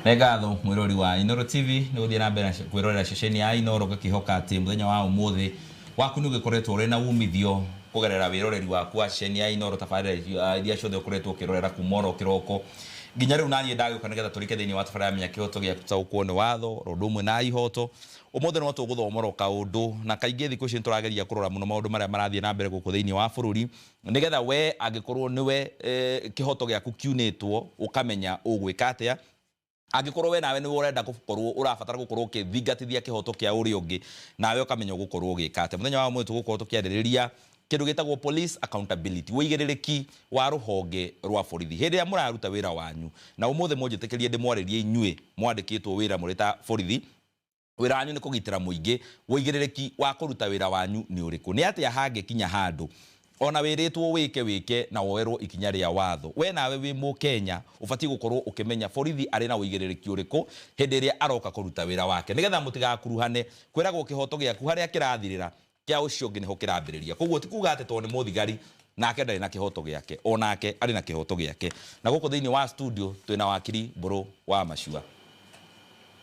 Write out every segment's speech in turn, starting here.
Regatho mwirori wa Inoro TV ni guthie na mbere kwirorera ceceni ya Inoro gakihoka ati muthenya wa umuthi waku ni gikoretwo uri na umithio kugerera wiroreri waku wa ceceni ya Inoro tabarira iria ciothe ukoretwo ukirorera kumoro kiroko nginya riu nani ndaguka nigetha turike thiini wa tabarira menya kihoto gia gutaukwo ni watho rondumwe na ihoto umuthi no tuguthomora kaundu na kaingi thiku ici turageria kurora muno maundu maria marathie na mbere guku thiini wa bururi nigetha we angikorwo niwe kihoto giaku kiunitwo ukamenya ugwika atia angikorwo we nawe ni urenda gukorwo urabatara gukorwo ukithingatithia kihoto kia uri ungi nawe ukamenya gukorwo ugikate muthenya wa mwitu gukorwo tukiaririria kindu gitagwo police accountability wigiririki wa ruhonge rwa borithi hindi ya muraruta wira wanyu na umuthi munjitikirie ndimwaririe inyue mwandikitwo wira murita borithi wira wanyu ni kugitira muingi wigiririki wa kuruta wira wanyu ni uriku ni atia hange kinya handu ona wiritwo wike na woerwo ikinya ria watho we nawe wi mu Kenya ubati gukorwo ukimenya borithi ari na wigiririki uriku hindi ria aroka kuruta wira wake nigetha mutigakuruhane kwiragwo kihoto giaku haria kirathirira kia ucio ngi niho kirambiriria koguo ti kuga ati to ni muthigari nake ndari na kihoto giake onake ari na kihoto giake na guku thiini wa studio twina wakiri Mburu wa Mashua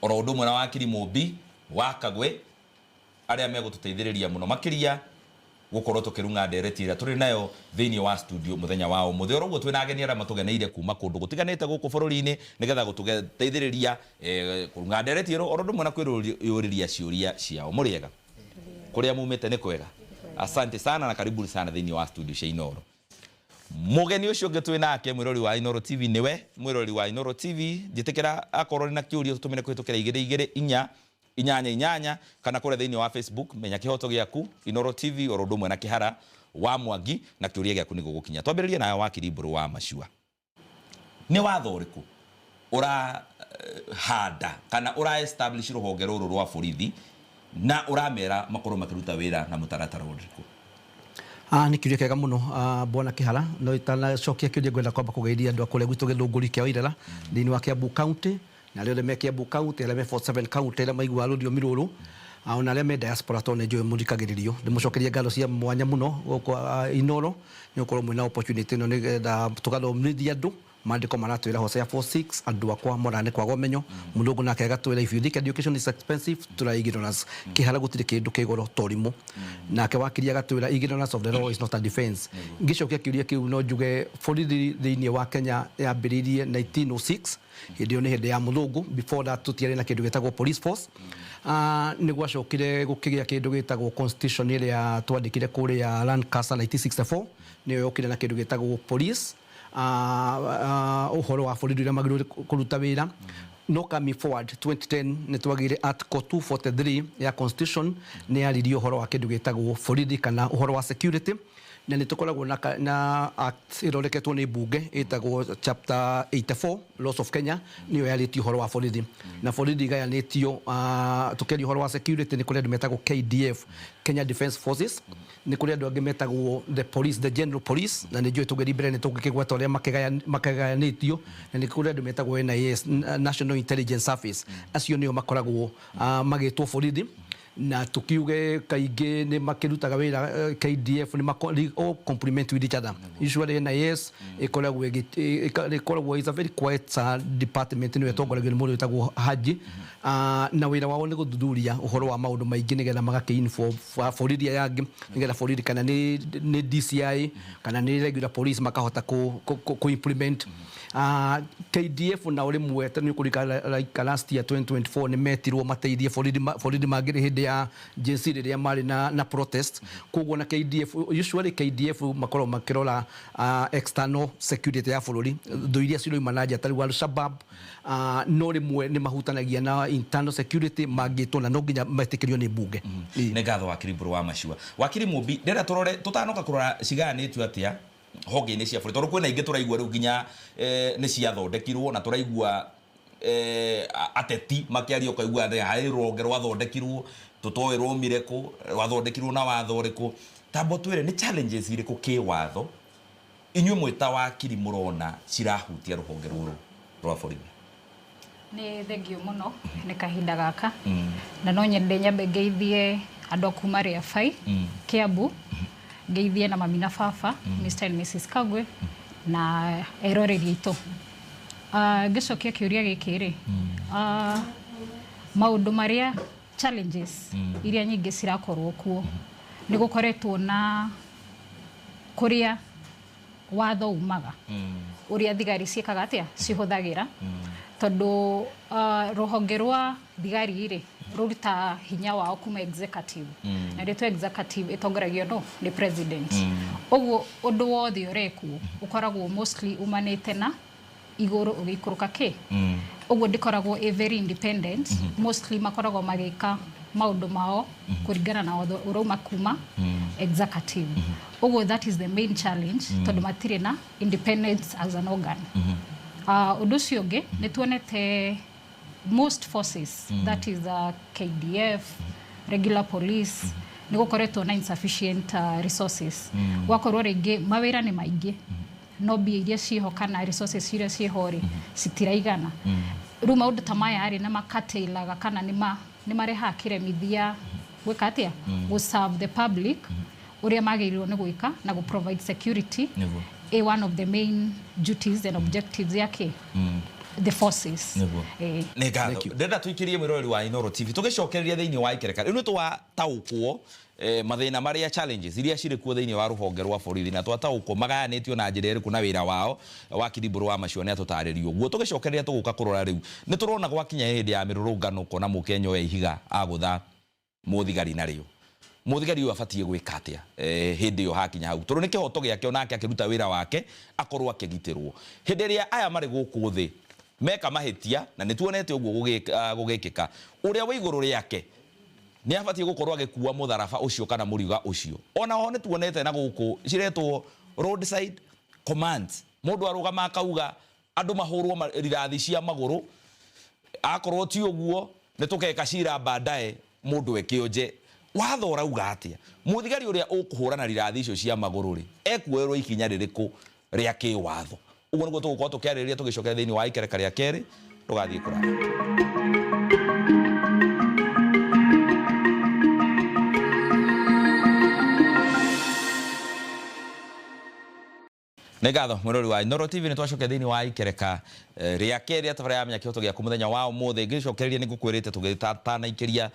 oro ndumwe na wakiri Mumbi wa Kagwe aria megututeithiriria muno makiria gukorwo tukirunga ndereti ira turi nayo thiini wa studio muthenya wa umuthi oroguo twina ageni aria matugeneire kuma kundu gutiganite guku bururi-ini nigetha gutugeteithiriria kurunga ndereti iro oro ndumwe na kwiruriria ciuria ciao muriega kuria mumite ni kwega asante sana na karibu sana thiini wa studio cia Inoro mugeni ucio ngetwe nake mwirori wa Inoro TV niwe mwirori wa Inoro TV jitikira akorwo na kiuria tutumire kwitukira 22 inyanya kana kure thiini wa Facebook menya kihoto giaku Inoro TV oro ndumwe na kihara wa Mwangi na kiuria giaku ni gugukinya twambiririe nayo wakiri Mburu wa Mashua ni watho uriku ura hada kana ura establish ruhonge ruru rwa borithi na uramera makoro makiruta wira na mutaratara uriku ni kiuria kega muno bwana Kihara no itana cokia kiuria gwenda kwamba kugeiria andu akore gwitu githunguri kia Wairera thiini wa Kiambu County na leo me Kiambu County ele me 47 County ele maigua rudio miruru ona ele me diaspora tone joe murikagiririo ndimucokeria ngalo cia mwanya muno kwa Inoro ni ukorwo mwina opportunity no ni da tugathomithia andu mandiko maratwira Hosea 4:6 andu akwa morane kwa gomenyo mulungu nake agatwira if you think education is expensive try ignorance Kihara gutire kindu kigoro torimu nake wakiria agatwira ignorance of the law is not a defense ngicokia kiuria kiu no njuge borithi thiini wa Kenya yambiririe 1906 hindi ni hindi ya mulungu before that tutiari na kindu gitagwo police force ni gwacokire gukigia kindu gitagwo constitution ile ya twandikire kuri ya Lancaster 1964 ni yokire na kindu gitagwo police uhoro wa borithi ria magiru kuruta wira no coming forward 2010 ni twagire article 243 ya constitution ni yaririo uhoro wa kindu gitagwo borithi kana uhoro wa security na ni tukoragwo na act iroreketwo ni bunge itagwo chapter 84 laws of Kenya niyo yariti uhoro wa borithi na borithi gayanitio tukeri uhoro wa security ni kuri andu metagwo KDF Kenya Defence Forces ni kuri andu angi metagwo the police the general police na ni jo tugeri mbere ni tugikigwata uria makagayanitio na ni kuri andu metagwo NIS National Intelligence Service acio niyo makoragwo magitwo borithi na tukiuge kaingi ni makirutaga wira KDF ni complement with each other usually NIS ikoragwo is a very quiet department ni wetongoragio ni mundu wetagwo Haji na wira wao ni guthuthuria uhoro wa maundu maingi nigetha magaki-info borithi yangi nigetha borithi kana ni DCI kana ni regular police makahota ku implement KDF na uri mwete ni kurika like last year 2024 ni metirwo mateithie borithi magire hindi ya jinsi ria mari na protest koguo na KDF usually KDF makoro makirora external security ya bururi thoiria ciro imanaja tari wa Al-Shabaab no rimwe ni mahutanagia na internal security magitwo na no nginya metikirio ni bunge ni ngatho wakiri Mburu wa Mashua wakiri Mumbi ndera turore tutanoka kurora cigani tu atia honge ni cia borithi tondu kwina ingi turaigua riu nginya ni cia thondekirwo na turaigua ateti makiario kaigua hai ruhonge rwathondekirwo tutoerwo mireko wathondekirwo na watho riku tambo twire ni challenges iriku ki watho inyue mwita wakiri murona cirahutia ruhonge ruru rwa borithi ni thengio muno ni kahinda gaka na no nyende nyambe ngeithie andu kuma Riafai Kiambu ngeithie na mami na baba Mr and Mrs Kagwe na eroreri itu ngicokia kiuria giki ri maundu maria challenges iria nyingi cirakorwo kuo ni gukoretwo na kuria watho umaga uria thigari ciikaga atia cihuthagira tondu ruhonge rwa thigari ri ruruta hinya wao kuma executive na rĩtwa executive itongoragio no ni president oguo undu wothe urekwo ukoragwo mostly umanite na iguru ugikuruka ki oguo ndikoragwo very independent mostly makoragwo magika maundu mao kuringana na watho urauma kuma executive oguo that is the main challenge tondu matire na independence as an organ undu ucio ungi ni tuonete most forces that is KDF regular police ni gukoretwo na insufficient resources gwakorwo ringi mawira ni maingi no mbia iria ciho kana resources iria cihori citiraigana ru maundu ta maya ari na makateilaga kana ni mareha kiremithia gwika atia go serve the public uria magirirwo ni gwika na go provide security one of the main duties and objectives yake the forces nega ndenda tuikirie mwirori wa Inooro TV tugicokereria thiini wa ikereka riu nitwa taukwo mathina maria challenges iria ciri kuo thiini wa ruhonge rwa borithi na twataukwo magayanitio na njira iriku na wira wao wa Kithiburu wa macio ni atutaririo guo tugicokereria tuguka kurora riu niturona gwakinya hindi ya mirurungano kona mukenya we ihiga agutha muthigari na rio muthigari uyu abatie gwika atia hindi yo hakinya hau turu ni kihoto giake onake akiruta wira wake akorwo akigitirwo hindi ria aya mari guku thi meka mahitia na nituonete uguo gugikika uria wa iguru riake ni abatie gukorwo agikuwa mutharaba ucio kana muriuga ucio ona ho nituonete na guku ciretwo roadside commands mundu arugama akauga andu mahurwo rirathi cia maguru akorwo ti uguo nitukeka cira baadaye mundu ekionje watho urauga atia muthigari uria ukuhurana rirathi icio cia maguru ri ekuerwo ikinya ririku ria ki watho uguo niguo tugukorwo tukiarĩrĩria tugicokera thiini wa ikereka ria keri tugathie kurara Negatho mwirori wa Inooro TV ni twacoke thiini wa ikereka ria keri atabara ya menya kihoto gya kumuthenya wa umuthe ngicokereria ni ngukwirite tugitatana ikiria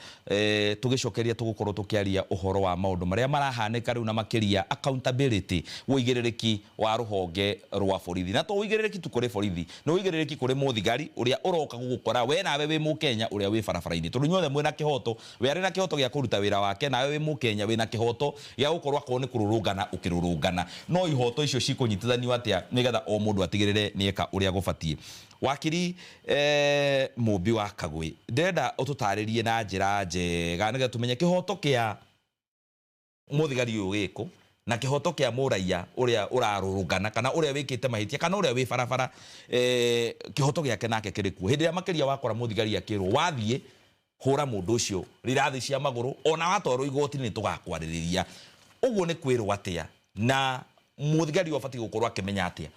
tugicokereria tugukorwo tukiaria uhoro wa maundu maria marahanika riu na makiria accountability uigirereki wa ruhonge rwa borithi na to uigirereki tu kuri borithi no uigirereki kuri muthigari uria uroka gugukora we nawe wi mukenya uria wi barabara-ini tondu nyothe mwena kihoto we ari na kihoto gya kuruta wira wake nawe wi mukenya wi na kihoto gya gukorwo akoni kururungana ukirurungana no ihoto icio cikunyitithania atia nigetha o mundu atigirire nieka uria gubatie wakiri mumbi wa Kagwe ndenda ututaririe na njira njega nigetha tumenye kihoto kia muthigari uyu giko na kihoto kia muraia uria urarurungana kana uria wikite mahitia kana uria wi barabara kihoto giake nake kiriku hindi ya makiria wakora muthigari akirwo wathie hura mundu ucio rirathi cia maguru ona watoro igoti ni tugakwariria uguo ni kwirwo atia na muthigari wabati gukorwo akimenya atia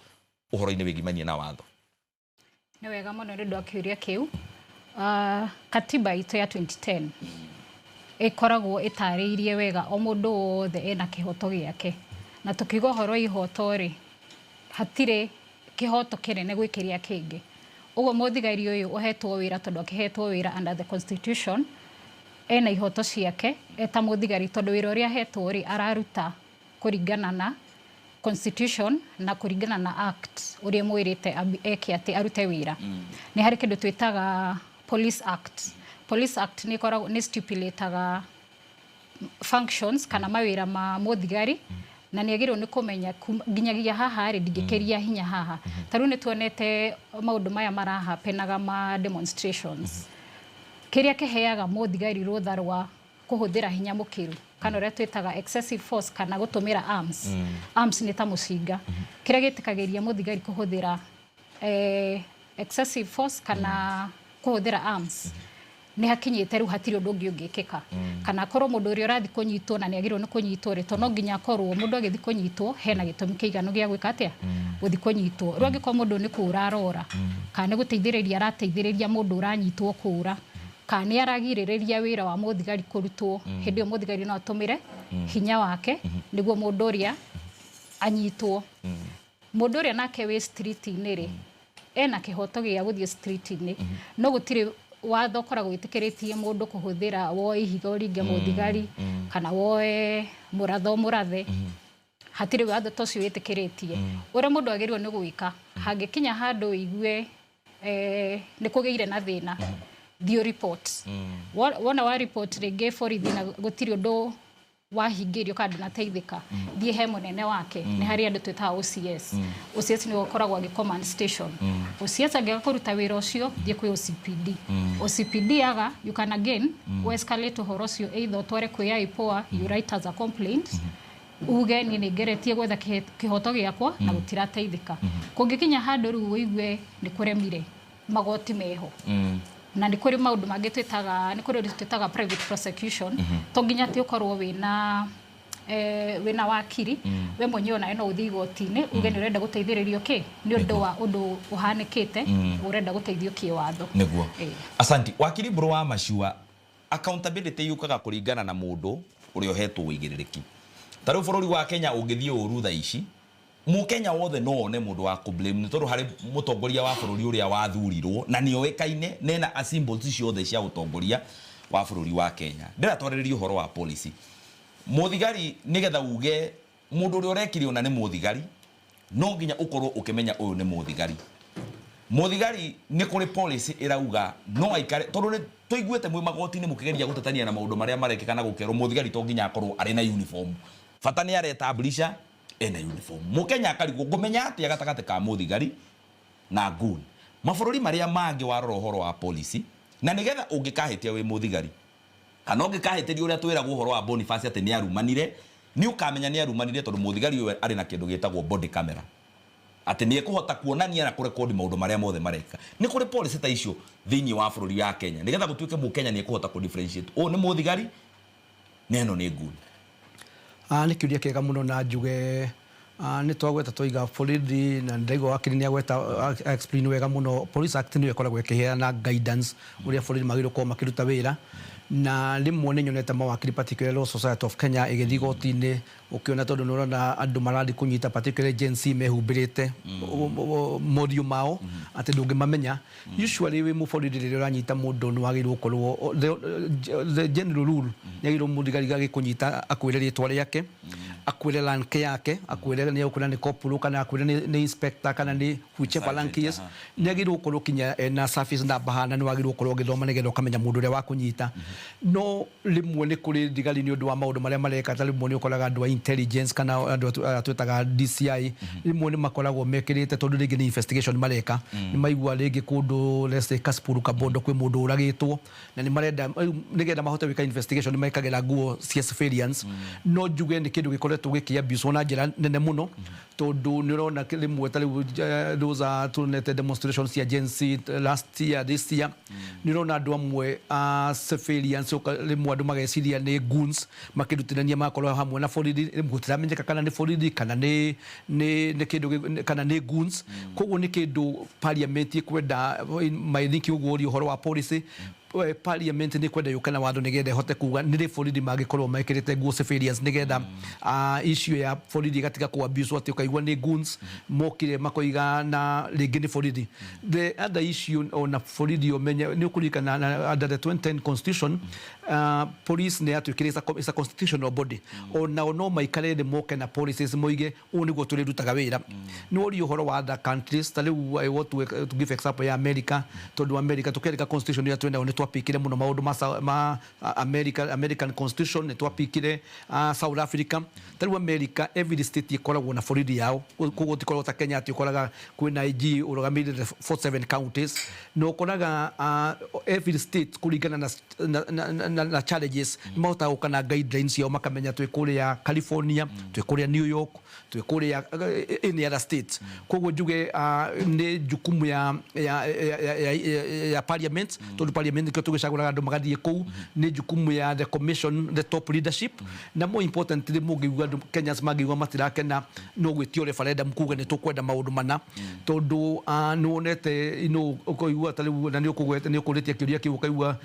uhoro-ini wigimania na watho ni wega muno rindu akiuria kiu katiba itu ya 2010 ikoragwo itariirie wega o mundu wothe ena kihoto giake na tukigo horo ihoto ri hatire kihoto kinene gwikiria kingi uguo muthigari uyu uhetwo wira tondu akihetwo wira under the constitution ena ihoto ciake eta muthigari tondu wira uria hetwo ri araruta kuringana na constitution na kuringana na act uria mwirite eki ati arute wira ni hari kindu twitaga police act ni koragwo ni stipulateaga functions kana mawira ma muthigari na ni agirwo ni kumenya nginyagia haha ri ndingekeria hinya haha taru ni tuonete maundu maya maraha penaga ma demonstrations kiria kiheaga muthigari rutha rwa kuhuthira hinya mukiru kana uria twitaga excessive force kana gutumira arms ni ta mucinga kiria gitikagiria muthigari kuhuthira excessive force kana kuhuthira arms ni hakinyite riu hatiri undu ungikika kana korwo mundu uria urathi kunyitwo na ni agirwo ni kunyitwo ri to no nginya korwo mundu agithi kunyitwo hena gitumi kiigano gia gwika atia guthi kunyitwo ru angikwa mundu ni kura arora kana ni guteithiriria arateithiriria mundu uranyitwo kura kana ni aragiririria wira wa muthigari kurutwo hindi yo muthigari no atumire hinya wake niguo mundu uria anyitwo mundu uria nake wi street-ini ri ena kihoto gĩa gũthiĩ street-inĩ no gũtirĩ watho koragwo wĩtĩkĩrĩtie mũndũ kũhũthĩra woe ihiga ũringe mũthigari kana woe mũrathe hatirĩ watho ta ũcio wĩtĩkĩrĩtie ũrĩa mũndũ agĩrĩirwo nĩ gwĩka hangĩkinya handũ igue nĩ kũgĩire na thĩna thiĩ report wona wa report rĩngĩ borithi na gũtirĩ ũndũ wahingĩrio kana ndũnateithĩka thiĩ he mũnene wake nĩ harĩ andũ twĩtaga OCS OCS nĩ ũkoragwo agĩ command station OCS angĩaga kũruta wĩra ũcio thiĩ kwĩ OCPD OCPD aga you can again escalate ũhoro ũcio either ũtware kwĩ IPOA you write as a complaint uge nĩ ngeretie gwetha kĩhoto gĩakwa na gũtirateithĩka kũngĩkinya handũ rĩu ũigue nĩ kũremire magoti meho na nĩ kũrĩ maũndũ mangĩ twĩtaga private prosecution to nginya atĩ ũkorwo wĩna wakiri we mwenyewe nawe no ũthiĩ igoti-inĩ uge nĩ ũrenda gũteithĩrĩrio kĩ nĩ ũndũ wa ũndũ ũhanĩkĩte ũrenda gũteithio kĩwatho nĩguo asanti wakiri Bro wa Machua accountability yukaga kũringana na mũndũ ũrĩa ũhetwo wĩigĩrĩrĩki ta rĩu bũrũri wa Kenya ũngĩthiĩ ũru tha ici Mukenya wothe no one mũndũ wa blame nĩ tondũ harĩ mũtongoria wa bũrũri ũrĩa wathurirwo na nĩ oĩkaine nena asymbols ciothe cia ũtongoria wa bũrũri wa Kenya ndiratwarĩrĩria ũhoro wa policy mũthigari nĩgetha uge mũndũ ũrĩa ũrekire ona nĩ mũthigari no nginya ũkorwo ũkĩmenya ũyũ nĩ mũthigari nĩ kũrĩ policy ĩrauga no aikare tondũ nĩ tũiguĩte mwĩ magoti-inĩ mũkĩgeria gũtetania na maũndũ marĩa marekĩka na gũkerwo mũthigari to nginya akorwo arĩ na uniform bata nĩ aretablisha ena uniform Mukenya akarigwo ngũmenya atĩ gatagatĩ ka mũthigari na goon mabũrũri marĩa mangĩ warora ũhoro wa policy na nĩgetha ũngĩkahĩtia wĩ mũthigari kana ũngĩkahĩtĩria ũrĩa twĩragwo ũhoro wa Boniface atĩ nĩ arumanire nĩ ũkamenya nĩ arumanire tondũ mũthigari ũyũ arĩ na kĩndũ gĩtagwo body camera atĩ nĩ ekũhota kuonania na kũrekodi maũndũ marĩa mothe mareka nĩ kũrĩ policy ta icio thĩinĩ wa bũrũri wa Kenya nĩgetha gũtuĩke Mũkenya nĩ ekũhota ku differentiate ũyũ nĩ mũthigari na ĩno nĩ goon nĩ kĩũria kĩega mũno na njuge nĩ twagweta tũiga borithi na ndaigo wakiri nĩ agweta explain wega mũno Police Act nĩ ĩkoragwo ĩkĩheana guidance ũrĩa borithi magĩrĩirwo gũkorwo makĩruta wĩra na rĩmwe nĩ nyonete mawakiri particularly Law Society of Kenya ĩgĩthiĩ igoti-inĩ ũkĩona tondũ nĩ ũrona andũ marathiĩ kũnyita particularly Gen Z mehumbĩrĩte moriũ mao atĩ ndũngĩmamenya usually wĩ mũborithi rĩrĩa ũranyita mũndũ nĩ wagĩrĩirwo gũkorwo the general rule nĩ agĩrĩirwo mũthigari agĩkũnyita akwĩre rĩtwa rĩake akwĩre rank yake akwĩre nĩ ũkwĩra nĩ corporal kana akwĩre nĩ inspector kana nĩ whichever rank is nĩ agĩrĩirwo gũkorwo kinya na service number hana nĩ wagĩrĩirwo gũkorwo ũgĩthoma nĩgetha ũkamenya mũndũ ũrĩa wakũnyita no rĩmwe nĩ kũrĩ thigari nĩ ũndũ wa maũndũ marĩa mareka ta rĩmwe nĩ ũkoraga andũ a intelligence kana andũ twĩtaga DCI rĩmwe nĩ makoragwo mekĩrĩte tondũ rĩngĩ nĩ investigation mareka nĩ maigua rĩngĩ kũndũ let's say Kasipul Kabondo kwĩ mũndũ ũragĩtwo na nĩ marenda nĩgetha mahote gwĩka investigation nĩ mekagĩra nguo cia civilians no njuge nĩ kĩndũ gĩkoretwo gĩkĩabuse na njĩra nene mũno tondũ nĩ ũrona rĩmwe ta rĩu those are tunete demonstrations cia Gen Z last year this year nĩ ũrona andũ amwe civilians rĩmwe andũ mageciria nĩ goons makĩrutithania makorwo hamwe na borithi gũtiramenyeka kana nĩ borithi kana nĩ kĩndũ kana nĩ goons koguo nĩ kĩndũ parliament kwenda maithiki ũguo ũhoro wa policy parliament nĩ kwenda yũka na watho nĩgetha ĩhote kuga nĩ rĩ borithi mangĩkorwo mekĩrĩte nguo civilians nĩgetha issue ya borithi gatiga ku abuse atĩ ũkaigua nĩ goons mokire makoiga na rĩngĩ nĩ borithi the other issue on borithi ũmenye nĩ ũkũririkana under the 2010 constitution police nĩ atuĩkĩre is a constitutional body ona no maikare thĩ moke na policies moige ũũ nĩguo tũrĩrutaga wĩra nĩ ũri ũhoro wa other countries ta rĩu I want to give example ya America tondũ America tũkĩrĩka constitution ya twenda nĩ twapikire mũno maũndũ ma American constitution nĩ twapikire South Africa ta rĩu America every state ikoragwo na borithi yao koguo tikoragwo ta Kenya atĩ ũkoraga kwĩna IG ũrũgamĩrĩire 47 counties no ũkoraga every state kũringana na challenges nĩ mahotaga gũka na guidelines yao makamenya twĩ kũrĩa California twĩ kũrĩa New York twĩ kũrĩa any other state koguo njuge nĩ jukumu ya parliament tondũ parliament nikio tugicagura andu magathie kou ni jukumu ya the commission, the top leadership, na more importantly mugiugua andu Kenyans magiugua matirakena no gwitio referendum kuga ni tukwenda maundu mana tondu nuonete ukoigua tariu na ni ukugwete ni ukuritie kiuria kiu ukaigua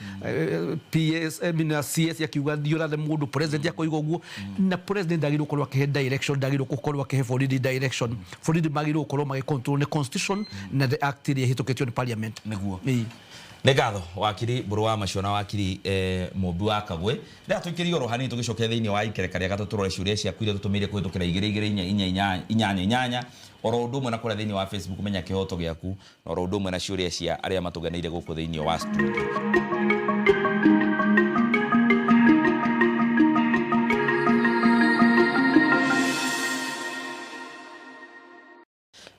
PS mina CS yakiuga ndiura the mundu president yakoigua uguo na president ndagirwo korwa ke direction, ndagirwo gukorwa ke borithi direction, borithi magirwo korwa magi control the constitution na the act iria hitukitio ni parliament niguo Negatho wakiri buru wa Maciona wakiri Mumbi wa Kagwe nda tukirio rohani tugicoke thiini wa ikerekania gatatu rore ciuria cia kwire tutumire kwitukira 224 oro ndumwe na kura thiini wa Facebook menya kihoto giaku na oro ndumwe na ciuria cia aria matuganiire guku thiini wa studio.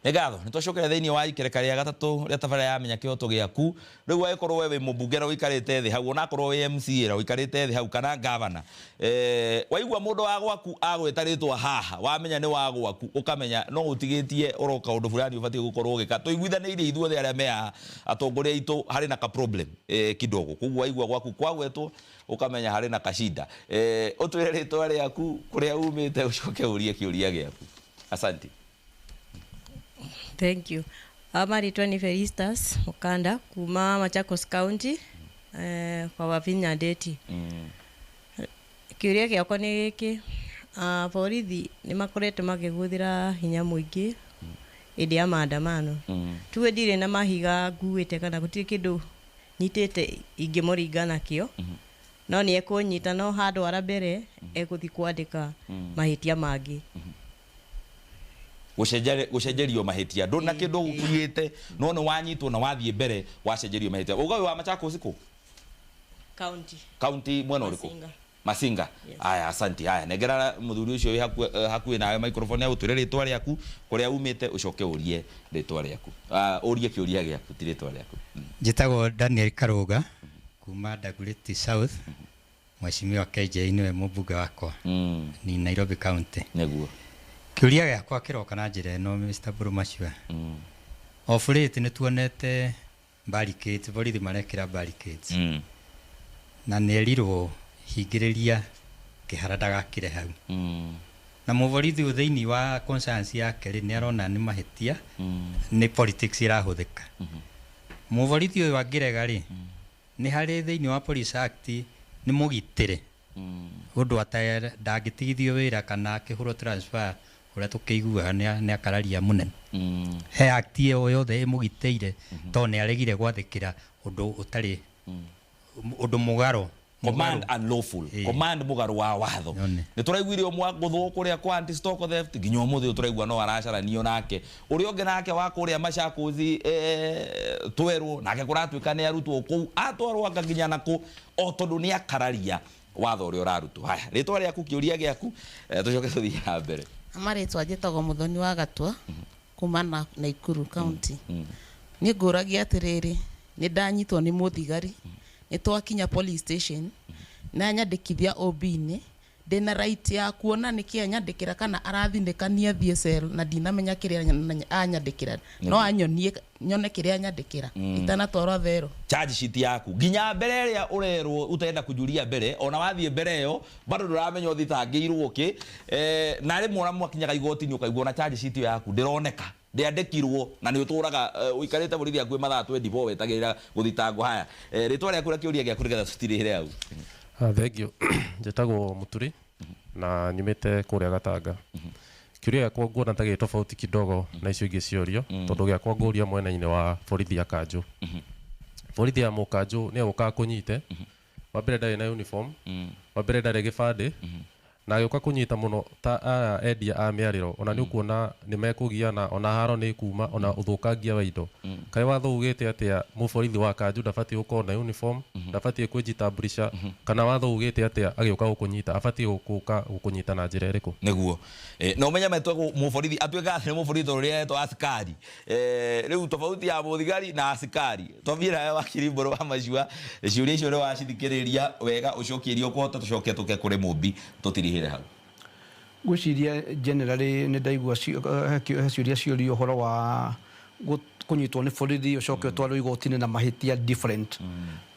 Negatho nitwacokera thiini wa ikerekania gatatu ria tabara ya menya kihoto giaku riu aikorwo wewe mubunge ro ikarite thi hau ona korwo we MCA ro ikarite thi hau kana governor waigua mundu wa gwaku agwetaritwa haha wamenya ni wa gwaku ukamenya no utigitie oroka undu fulani ubatie gukorwo gika tuiguithaniire ithuothe aria mea atongoria itu hari na ka problem kidogo koguo waigua gwaku kwagwetwo ukamenya hari na kashida utwire ritwa riaku kuria umite ucoke urie kiuria giaku. Asante. Thank you. Amaritwa ni Felistas Mukanda kuma Machakos County kwa Wavinya Ndeti. Kiuria giakwa ni giki borithi ni makorete makiguthira hinya muingi indi ya maandamano. Tuwe ndire na mahiga nguite kana gutire kindu nyitete ingimuringa nakio. No ni ekunyita no handu ara mbere ekuthi kwandika mahitia mangi. Gucenjerio mahitia ndona kindu gukuyite no ni wanyitwo na wathie mbere wacenjerio mahitia ugawe wa Machakos ku county mwena uriku Masinga. Aya asante. Aya negera muthuri ucio wi hakuwe nawe microphone ya utwire ritwa riaku kuria umite ucoke urie ritwa riaku urie kiuria giaku ti ritwa riaku. Njitagwo Daniel Karuga kuma Dagoretti South Mheshimiwa KJ niwe mubunge wakwa ni Nairobi County neguo. Kiuria giakwa kiroka na njira ino Mr. Burumashua of late ni tuonete barricades borithi marekira barricades na nerirwo hingiriria kiharadaga kire hau na muborithi uthiini wa conscience yake ri ni arona ni mahitia ni politics irahuthika muborithi uyu wangirega ri ni hari thiini wa Police Act ni mugitire undu ataya ndagitigithio wira kana kihuro transfer uria tukiguaga ni akararia munene he act iyo yothe imugiteire to ni aregire gwathikira undu utari undu mugaro command unlawful command mugaro wa watho ni turaiguire omwa guthwo kuria kwa anti stock theft nginya umuthi turaigua no aracaranio nake uri onge nake wa kuria Machakos twerwo nake kuratwika ni arutwo ku atwarwo akaginya nako o tondu ni akararia watho uri urarutwo. Haya ritwa riaku kiuria giaku tucoke tuthie na mbere. Amaritwa njitagwo Muthoni wa Gatwa kuma na Naikuru County. Ni nguragia atiriri ni ndanyitwo ni muthigari ni twakinya police station na nyandikithia OB-ini ndina right ya kuona niki anyandikira kana arathindikania thiesel na dinamenya kiria anyandikira no anyonie nyone kiria anyandikira itana toro thero charge sheet yaku ginya mbere ria urerwo utenda kujuria mbere ona wathie mbere yo bado nduramenya uthitangirwo ki na ri mwana mwakinyaga igoti-ini ukaigwa na charge sheet yaku ndironeka ndiandikirwo na ni uturaga uikarite borithi akwe mathaa 24 wetagirira guthitangwo. Haya ritwa ria kuria kiuria giaku rigetha tutirihire hau. Thank you. Njitagwo Muturi na nyumite kuria Gatanga. Kiuria giakwa nguona ta tofauti kidogo na icio ingi ciorio tondu giakwa nguria mwena-ini wa borithi ya Kanju. Borithi ya Mukanju ni aguka kunyite wa mbere ndari na uniform wa mbere ndari gibande na aguka kunyita muno ta endia a miariro ona ni ukuona ni mekugiana ona haro ni kuma ona uthukangia wa indo kai watho ugite atia muborithi wa Kanju ndabati uko na uniform ndabati kwijitambulisha kana watho ugite atia agiuka gukunyita abati guka gukunyita na njira iriku niguo no menya metwa muborithi atweka ni muborithi uria to askari riu tofauti ya muthigari na askari tovira wakiri Mburu wa Maciua ciuria icio ri wacithikiriria wega ucokirio kuhota tucoke tuke kuri Mumbi tutiri hau. Gwiciria generally ni ndaigua ciuria ciurio horo wa kunyitwo ni borithi ucoke utwarwo igoti-ini na mahitia different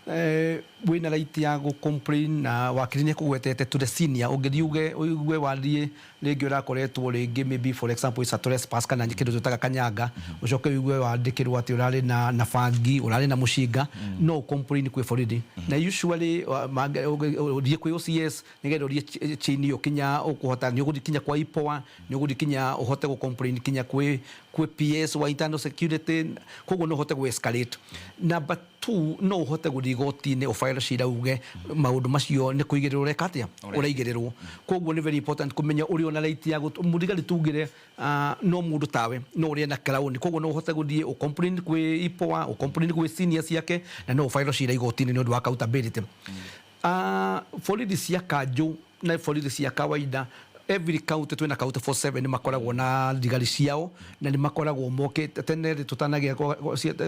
wina right ya go complain na wakiri ne kugwetete to the senior ungithiuge uigwe wathie ringi urakoretwo ringi maybe for example is a trespass kana kindu tutaga kanyanga ucoke uigwe wandikirwo ati urari na fangi urari na mushinga no complain kwi borithi na usually uthie kwi OCS nigetha uthie chini yo kinya ukuhota ni ugukinya kwa IPOA ni ugukinya uhote go complain kinya kwi PS wa internal security koguo no uhote go escalate number 2 no uhote guthii goti-ini ufile cira uge maundu macio ni kuigirira ureka atia uraigirirwo koguo ni very important kumenya uri ona right ya muthigari tugire no mundu tawe no uri na crown koguo no uhote guthii u complain kwi IPOA u complain kwi seniors yake na no ufile cira igoti-ini ni undu wa accountability borithi cia kanju na borithi cia kawaida every county twina county 47 ni makoragwo na thigari ciao na ni makoragwo moke tene tutanagia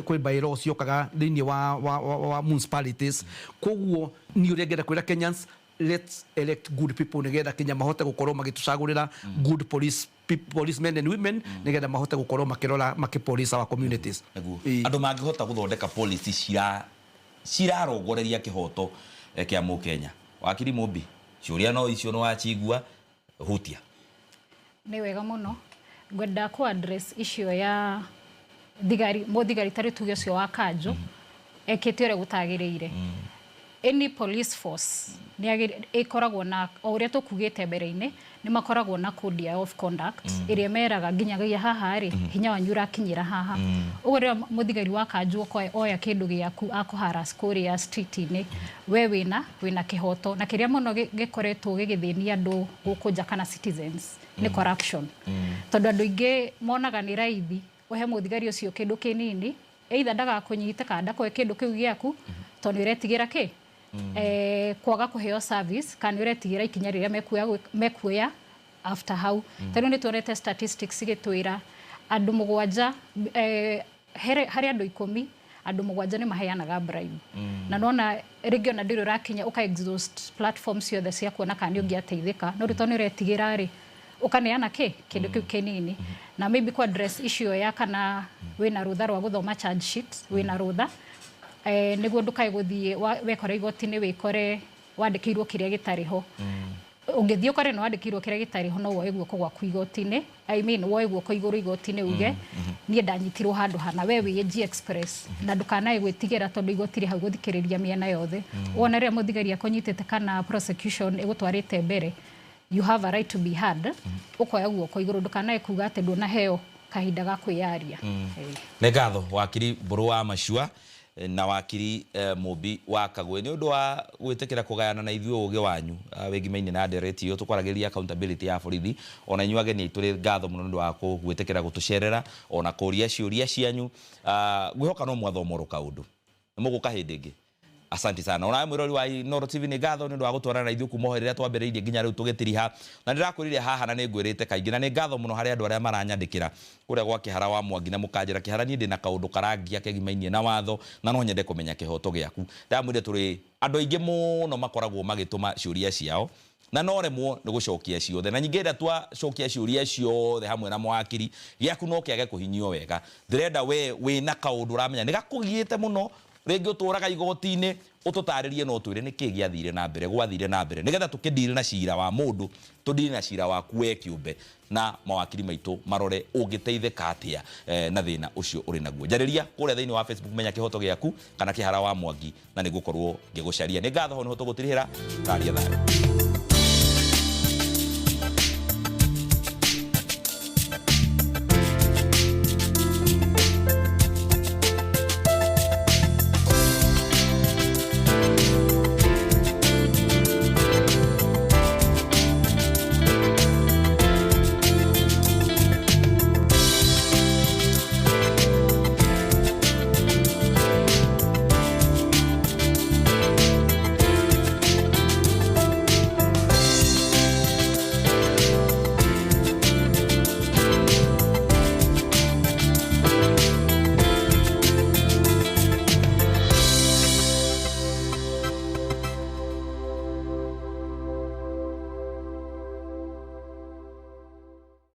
kwi bylaw ciokaga thiini wa municipalities koguo ni urengera kwira Kenyans let's elect good people nigetha Kenya mahote gukorwo magitucagurira good policemen and women nigetha mahote gukorwo makirora makipolice our communities andu mangihota guthondeka policy cirarongoreria kihoto kia Mukenya wakiri Mumbi ciuria no icio no wachigua hutia ni wega muno ngwenda ku address issue ya thigari tari tuge cio wa kanju ekete ore gutagiriire any police force ni ikoragwo na uria tukugite mbere-ini ni makoragwo na code of conduct iria meraga nginyagia haha ri hinya wanyu urakinyira haha uguo muthigari wa kanju oya kindu giaku akuharas kuria street-ini we wina kihoto na kiria muno gikoretwo gigithinia andu gukunja kana citizens ni corruption tondu andu ingi monaga ni raithi uhe muthigari ucio kindu kinini either ndaga kunyita kana ndakwe kindu kiu giaku tondu iretigira ki kwaga kuheo service kana uretigira ikinya riria mekuya after how tano ni tuonete statistics igitwira andu 7 hari andu 10 andu 7 ni maheanaga bribe na nona region ndiro rakinya uka exhaust platforms yothe cia kuona kana ungiateithika no ritoni uretigira ri ukaneana kindu kiu kinini na maybe ku address issue ya kana wina rutha rwa guthoma charge sheet wina rutha niguo ndukae guthie wekore igoti-ini wikore wandikirwo kiria gitariho ungithie ukore no wandikirwo kiria gitariho no woe guoko gwaku igoti-ini I mean woe guoko iguru igoti-ini uge nie ndanyitirwo handu hana we wi express na ndukanae gwitigira tondu igotiri hau guthikiriria miena yothe wona ria muthigari akonyitete kana prosecution igutwarite mbere you have a right to be heard ukoya guoko iguru ndukanae kuga ati nduna heo kahinda ga kwiyaria ne gatho wakiri Mburu wa Mashua na wakiri Mumbi wa Kagwe ni undu wa gwitikira kugayana na ithuĩ uge wanyu wegimaine na ndereti yo tukwarageria accountability ya borithi ona inyuage ni turi ngatho muno ndu wa gwitikira gutucerera ona kuria ciuria cianyu gwihoka no mwathomo kaundu muguka hindi ingi asante sana ona mwirori wa Inooro TV ni ngatho ni ndu wa gutwarana na ithuĩ kuma rĩrĩa twambĩrĩirie nginya rĩu tũgĩtiriha na ndĩrakwĩrire haha na nĩngwĩrĩte kaingĩ na nĩ ngatho mũno harĩ andũ arĩa maranyandĩkĩra kũrĩa gwa Kĩhara wa Mwangi na mũkanjĩra Kĩhara niĩ ndĩ na kaũndũ karangia kegimainie na watho na no nyende kũmenya kĩhoto gĩaku ndamwĩre tũrĩ andũ aingĩ mũno makoragwo magĩtũma ciũria ciao na no remwo nĩ gũcokia ciothe na nyingĩ nda twacokia ciũria ciothe hamwe na mwakiri gĩaku no kĩage kũhinyio wega ndĩrenda we wĩna kaũndũ ũramenya nĩ gakũgiĩte mũno rĩngĩ ũtũraga igoti-inĩ ũtũtarĩrie no twĩre nĩkĩ gĩathire na mbere gwathire na mbere nĩgetha tũkĩndire na cira wa mũndũ tũndire na cira waku we kĩũmbe na mawakiri maitũ marore ũngĩteithĩka atĩa na thĩna ũcio ũrĩ naguo njarĩria kũrĩa thĩinĩ wa Facebook menya kĩhoto gĩaku kana Kĩhara wa Mwangi na nĩgũkorwo ngĩgũcaria nĩ ngatho ho nĩho tũgũtirĩhĩra taria thayũ